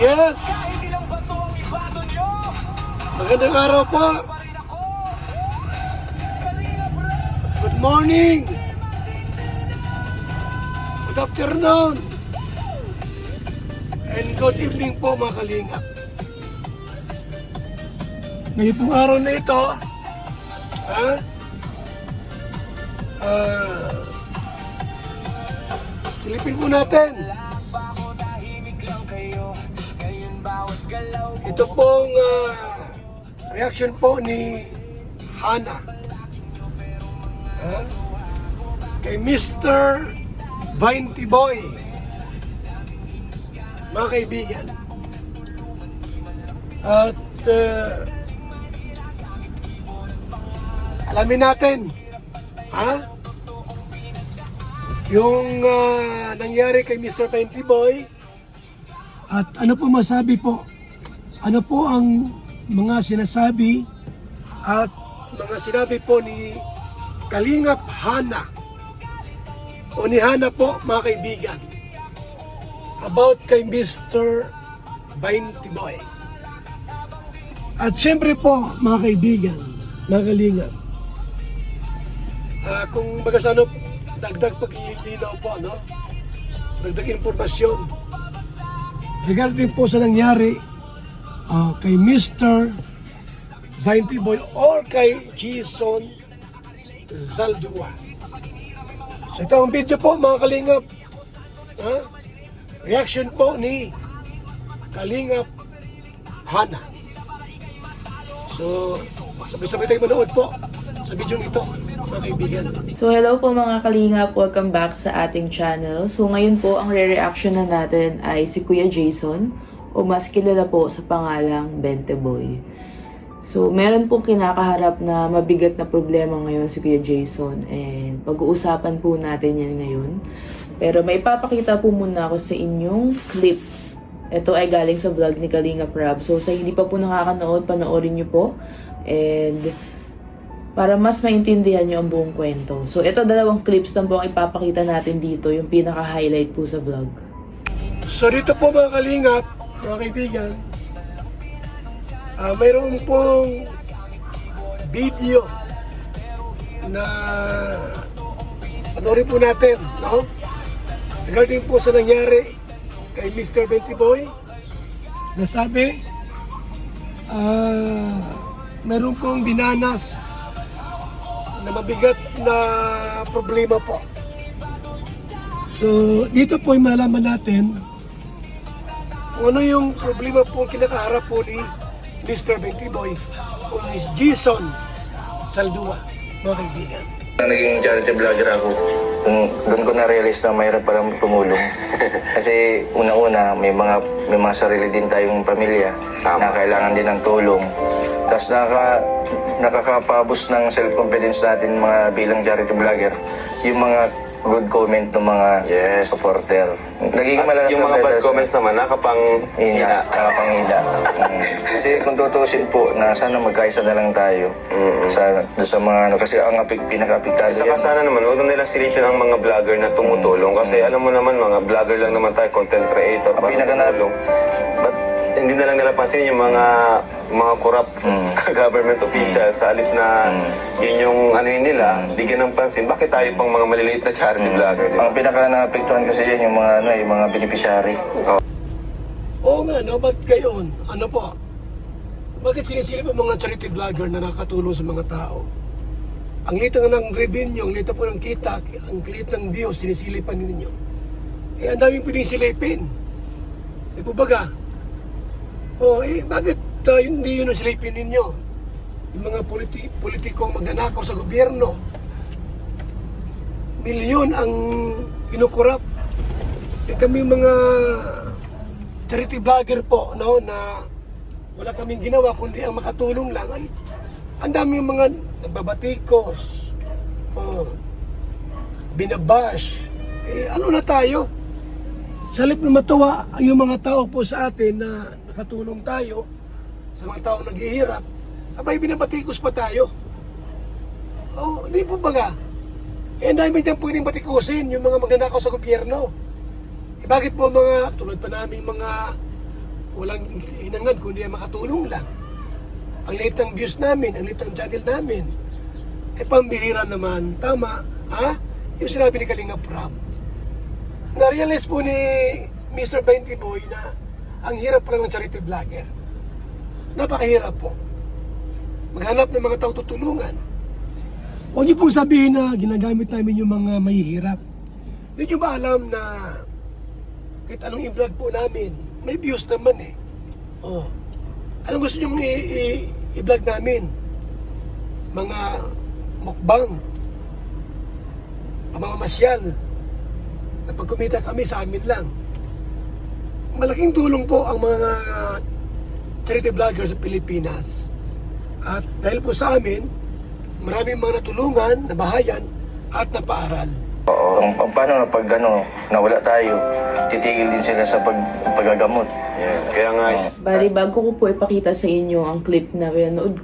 Yes! Magandang araw po! Good morning! Good afternoon! And good evening po mga kalingap. Ngayon pong araw na ito, silipin po natin. Ito pong reaction po ni Hana kay Mr. 20 Boy. Mga kaibigan, at alamin natin yung nangyari kay Mr. 20 Boy at ano po masabi po, ano po ang mga sinasabi at mga sinabi po ni Kalingap Hana o ni Hana po mga kaibigan about kay Mr. 20 Boy. At syempre po mga kaibigan, mga kalingap, kung baga sa ano, dagdag pag-iilinaw po, no? Dagdag informasyon regarding po sa nangyari kay Mr. 20 Boy or kay Jason Zaldua. So ito ang video po mga kalingap, reaction po ni Kalingap Hana. So sabay-sabay tayo manood po sa video ito mga kaibigan. So hello po mga kalingap, welcome back sa ating channel. So ngayon po ang re-reaction na natin ay si Kuya Jason o mas kilala po sa pangalang 20 Boy. So meron pong kinakaharap na mabigat na problema ngayon si Kuya Jason and pag-uusapan po natin yan ngayon. Pero may papakita po muna ako sa inyong clip. Ito ay galing sa vlog ni Kalingap Rab. So sa hindi pa po nakakanood, panoorin nyo po. And para mas maintindihan nyo ang buong kwento. So ito dalawang clips lang po ang ipapakita natin dito. Yung pinaka-highlight po sa vlog. So dito po mga kalingap, mga kaibigan, mayroon pong video na panoorin po natin, no? Regarding po sa nangyari kay Mr. 20 Boy, nasabi meron pong binanas na mabigat na problema po. So dito po ay malaman natin kung ano yung problema po kinakaharap po ni Mr. 20 Boy o Miss Jason Zaldua, mga kaibigan. Naging charity vlogger ako, doon ko na-realize na mayroon palang tumulong. Kasi una-una, may mga sarili din tayong pamilya na kailangan din ng tulong. Tapos nakakapaboost ng self-confidence natin mga bilang charity vlogger, yung mga good comment ng mga supporter. Nagiging malakas yung mga bad comments naman, nakapanghina. Kasi kung tutusin po, na sana magkaisa na lang tayo sa mga ano, kasi ang pinaka-apektado Saka sana naman, huwag na nilang silipin ang mga vlogger na tumutulong. Kasi alam mo naman, mga vlogger lang naman tayo, content creator, para tumulong. But hindi na lang nila pansin yung mga corrupt government officials sa halip na yun yung ano yun nila, bigyan ng pansin. Bakit tayo pang mga maliliit na charity vlogger? Ang pinaka-naapektuhan kasi yan yung mga beneficiary. Oo nga, no? Ba't gayon? Ano po? Bakit sinisilip ang mga charity vlogger na nakatulong sa mga tao? Ang liit ng revenue, ang liit po ng kita, ang liit ng views, sinisilipan ninyo. Eh, ang daming pinisilipin. Eh, po baga? Bakit hindi yun ang silipin ninyo? Yung mga politikong magnanakaw sa gobyerno. Milyon ang kinukurap. Eh, kami mga charity vlogger po, no, na wala kaming ginawa kundi ang makatulong lang. Ay, ang daming mga nagbabatikos, binabash. Eh, ano na tayo? Sa halip na matuwa yung mga tao po sa atin na nakatulong tayo sa mga tao naghihirap, abay binabatikos pa tayo. Di po baga? Eh, dahil dyan pwedeng batikusin yung mga magnanakaw sa gobyerno. Eh, bakit po mga, tulad pa namin mga walang hinangad kundi makatulong lang. Ang liit ng views namin, ang liit ng channel namin. Pambihira naman, tama, ha? Yung sinabi ni Kalinga Prab. Na-realize po ni Mr. 20 Boy na ang hirap pa lang ng charity vlogger. Napakahirap po. Maghanap ng mga tao tutulungan. Huwag niyo pong sabihin na ginagamit namin yung mga mahihirap. Hindi niyo ba alam na kahit anong i-vlog po namin, may views naman eh. Oh. Anong gusto niyo i-vlog namin? Mga mukbang, pamamasyal. Kapag kumita kami sa amin lang. Malaking tulong po ang mga charity vloggers sa Pilipinas. At dahil po sa amin, maraming mga natulungan, nabahayan at napaaral. Paano na pag nawala tayo, titigil din sila sa paggagamot. Yeah. Kaya nga, Bali, bago ko po ipakita sa inyo ang clip na pinanood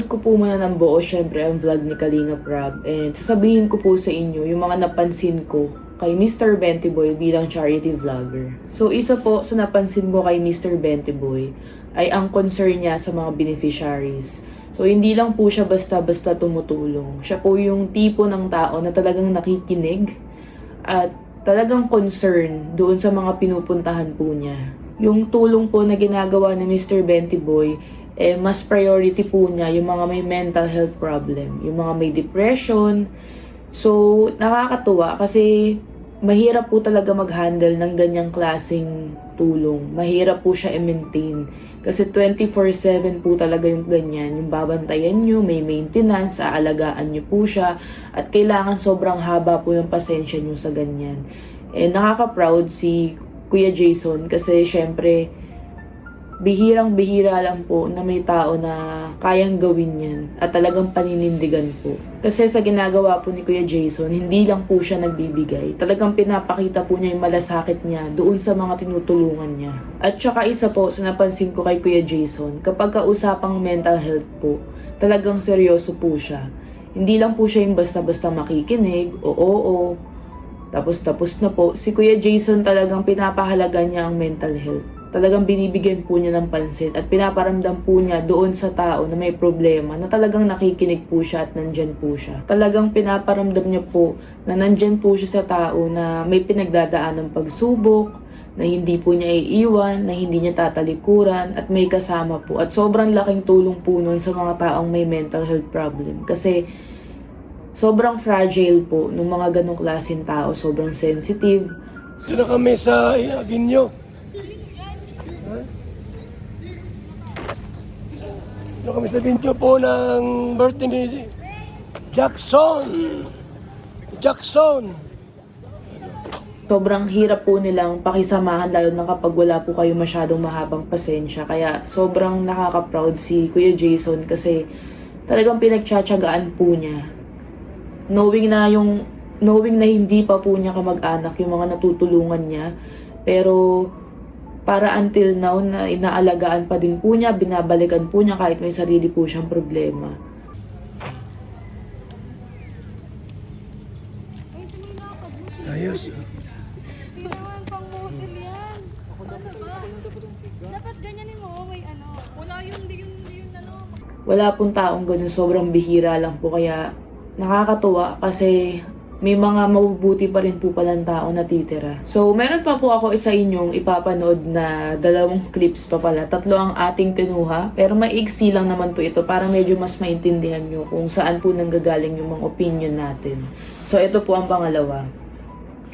ko po muna ng buo, syempre, ang vlog ni Kalinga Prab. And sasabihin ko po sa inyo yung mga napansin ko kay Mr. 20 Boy bilang charity vlogger. So, isa po sa napansin ko kay Mr. 20 Boy ay ang concern niya sa mga beneficiaries. So, hindi lang po siya basta-basta tumutulong. Siya po yung tipo ng tao na talagang nakikinig at talagang concern doon sa mga pinupuntahan po niya. Yung tulong po na ginagawa ni Mr. 20 Boy, mas priority po niya yung mga may mental health problem, yung mga may depression. So, nakakatuwa kasi mahirap po talaga mag-handle ng ganyang klaseng tulong. Mahirap po siya i-maintain. Kasi 24/7 po talaga yung ganyan. Yung babantayan nyo, may maintenance, aalagaan nyo po siya. At kailangan sobrang haba po yung pasensya nyo sa ganyan. Nakaka-proud si Kuya Jason kasi syempre, bihirang-bihira lang po na may tao na kayang gawin yan at talagang paninindigan po. Kasi sa ginagawa po ni Kuya Jason, hindi lang po siya nagbibigay. Talagang pinapakita po niya yung malasakit niya doon sa mga tinutulungan niya. At saka isa po sa napansin ko kay Kuya Jason, kapag kausapang mental health po, talagang seryoso po siya. Hindi lang po siya yung basta-basta makikinig o oo. Tapos na po. Si Kuya Jason talagang pinapahalaga niya ang mental health. Talagang binibigyan po niya ng pansin at pinaparamdam po niya doon sa tao na may problema na talagang nakikinig po siya at nandyan po siya. Talagang pinaparamdam niya po na nandyan po siya sa tao na may pinagdadaan ng pagsubok, na hindi po niya iiwan, na hindi niya tatalikuran at may kasama po. At sobrang laking tulong po nun sa mga taong may mental health problem. Kasi sobrang fragile po ng mga ganong klaseng tao, sobrang sensitive. Sino kami sa Aguinyo? Sino kami sa Aguinyo po ng birthday ni Jackson. Sobrang hirap po nilang pakisamahan lalo na kapag wala po kayo masyadong mahabang pasensya. Kaya sobrang nakaka-proud si Kuya Jason kasi talagang pinagtsatsagaan po niya. Knowing na hindi pa po niya kamag-anak yung mga natutulungan niya. Pero para until now na inaalagaan pa din po niya, binabalikan po niya kahit may sarili po siyang problema. Ayos. Hindi naman pang model yan. Ano ba? Dapat ganyanin mo, may ano. Wala yun ano. Wala pong taong ganun, sobrang bihira lang po kaya nakakatuwa kasi may mga mabubuti pa rin po palang tao natitira. So, meron pa po ako isa inyong ipapanood na 2 clips pa pala. 3 ang ating kinuha, pero maiksi lang naman po ito para medyo mas maintindihan nyo kung saan po nanggagaling yung mga opinion natin. So, ito po ang pangalawa.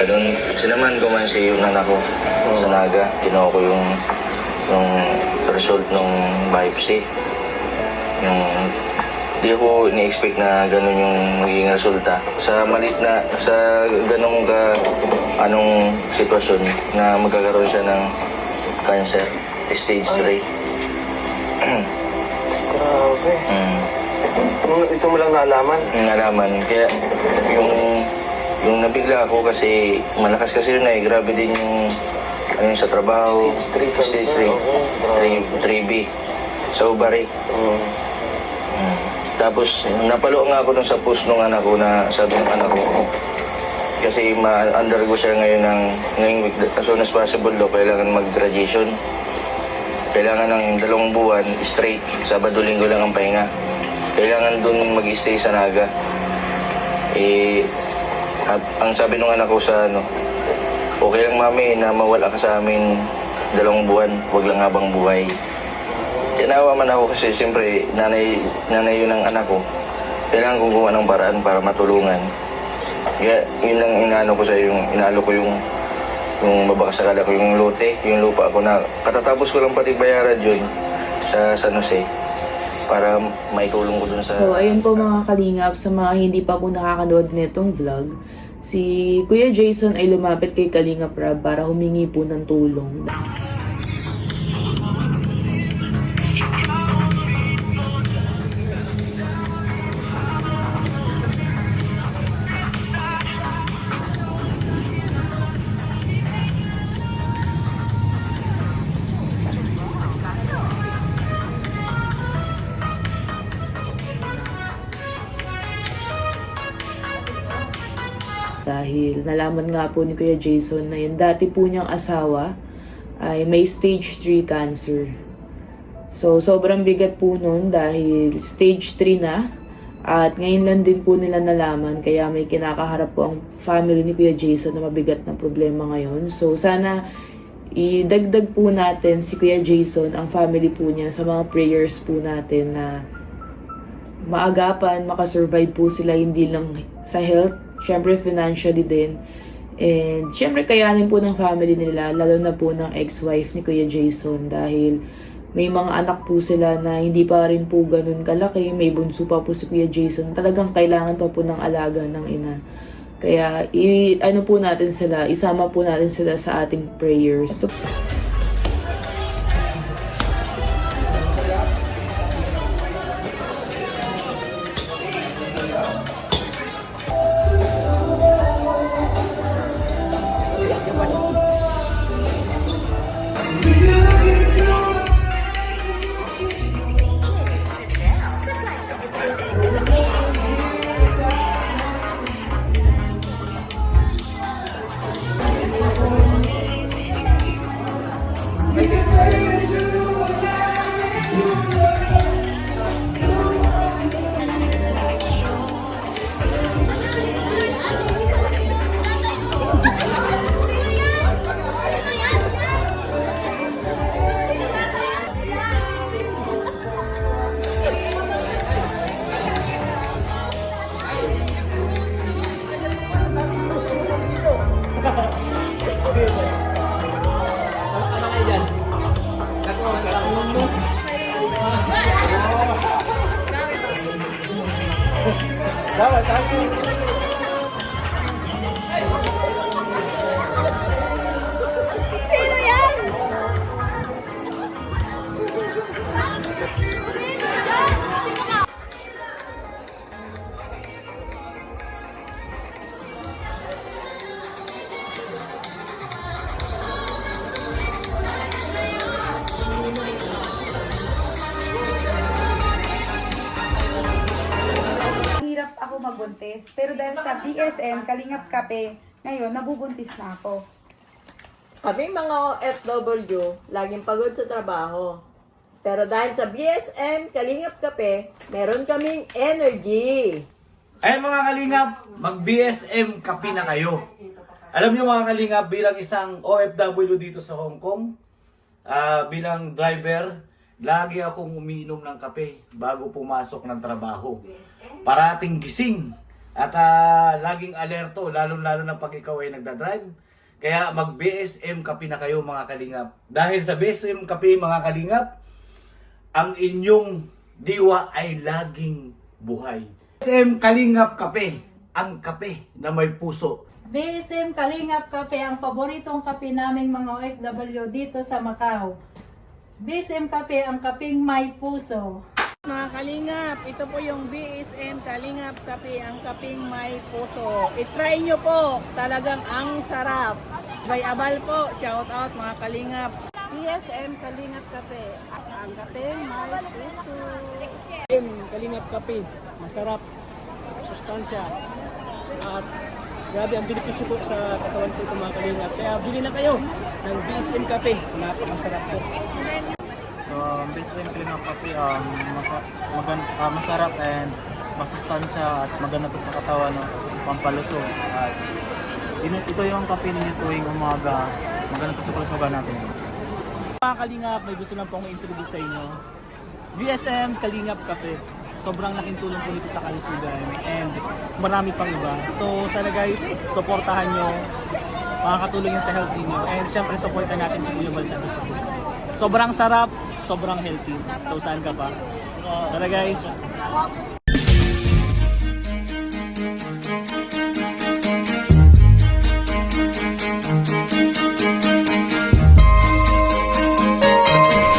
Doon, sinaman ko man si yung anak ko sa Naga. Kinuha ko yung result ng biopsy. Hindi ko ni-expect na gano'n yung magiging resulta. Sa ganong sitwasyon na magkakaroon siya ng cancer, stage 3. grabe. Ito mo lang naalaman? Nalaman. Kaya yung nabigla ako kasi malakas kasi yun grabe din yung sa trabaho. Stage 3 Stage 3. 3B. Sa ovary. Tapos, napalo nga ako dun sa post ng anak ko na sabi ng anak ko, Kasi ma-undergo siya ngayon ngayong week. As soon as possible daw, kailangan mag-graduation. Kailangan ng 2 buwan straight. Sabado, linggo lang ang pahinga. Kailangan dun mag-stay sa Naga. Ang sabi nung anak ko sa okay lang mami na mawala ka sa amin 2 buwan, wag lang habang buhay. Tinawa man ako kasi siyempre nanay yun ang anak ko. Kailangan kong gumawa ng paraan para matulungan. Kaya yun lang inalo ko yung mabakasakala ko yung lote, yung lupa ko na katatapos ko lang pati bayaran yun sa San Jose para maitulong ko dun sa... So, ayun po mga kalingap, sa mga hindi pa po nakakanood nitong vlog, si Kuya Jason ay lumapit kay Kalingap Rab para humingi po ng tulong. Dahil nalaman nga po ni Kuya Jason na yung dati po niyang asawa ay may stage 3 cancer. So, sobrang bigat po nun dahil stage 3 na. At ngayon lang din po nila nalaman, kaya may kinakaharap po ang family ni Kuya Jason na mabigat na problema ngayon. So, sana idagdag po natin si Kuya Jason, ang family po niya, sa mga prayers po natin na maagapan, makasurvive po sila hindi lang sa health, syempre financially din. And syempre kayanin po ng family nila, lalo na po ng ex-wife ni Kuya Jason dahil may mga anak po sila na hindi pa rin po ganun kalaki, may bunso pa po si Kuya Jason, talagang kailangan pa po ng alaga ng ina. Kaya isama po natin sila sa ating prayers. Sino yan? Hirap ako magbuntis, pero dahil sa BSM, Kalingap Kape, ngayon, nabubuntis na ako. Kami mga OFW, laging pagod sa trabaho. Pero dahil sa BSM Kalingap Kape, meron kaming energy. Ayan mga kalingap, mag-BSM kape na kayo. Alam niyo mga kalingap, bilang isang OFW dito sa Hong Kong, bilang driver, lagi akong umiinom ng kape bago pumasok ng trabaho. Parating gising at laging alerto, lalo-lalo na pag ikaw ay nagdadrive. Kaya mag-BSM kape na kayo mga kalingap. Dahil sa BSM kape mga kalingap, ang inyong diwa ay laging buhay. BSM Kalingap Kape, ang kape na may puso. BSM Kalingap Kape, ang paboritong kape naming mga OFW dito sa Macau. BSM Kape, ang kapeng may puso. Mga Kalingap, ito po yung BSM Kalingap Kape, ang kapeng may puso. I-try nyo po, talagang ang sarap. Bay Abal po, shout out mga Kalingap. BSM Kalingap Kape, ang kapeng may puso. Kalingap Kape, masarap, sustansya, at Grabe, ang benepisyo po sa katawan po itong mga kalingap. Kaya bili na kayo ng BSM Cafe. Napakasarap po. So, best friend Kalingap Kape, masarap and masustansya at maganda to sa katawan, no? Pampalusog. At ito yung kape ninyo tuwing umaga, maganda to sa kalusugan natin. Mga kalingap, may gusto lang po akong introduce sa inyo. BSM Kalingap Cafe. Sobrang laking tulong po nito sa kalusugan and marami pang iba. So sana guys, supportahan nyo, makakatulong yun sa health niyo. And syempre, supportan natin si Kuya Val Santos. Sobrang sarap, sobrang healthy. So saan ka pa? Tara guys!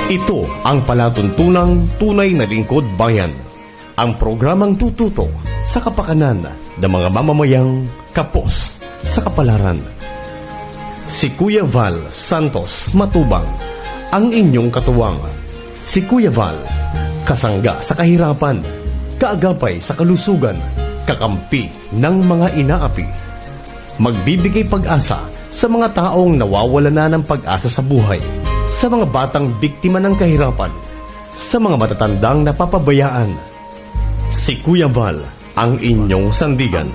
Ito ang palatuntunang tunay na lingkod bayan. Ang programang tututok sa kapakanan ng mga mamamayang kapos sa kapalaran. Si Kuya Val Santos Matubang, ang inyong katuwang. Si Kuya Val, kasangga sa kahirapan, kaagapay sa kalusugan, kakampi ng mga inaapi. Magbibigay pag-asa sa mga taong nawawala na ng pag-asa sa buhay, sa mga batang biktima ng kahirapan, sa mga matatandang napapabayaan. Si Kuya Val, ang inyong sandigan.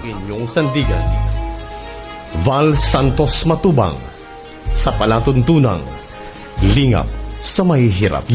Val Santos Matubang, sa palatuntunang lingap sa mahihirap.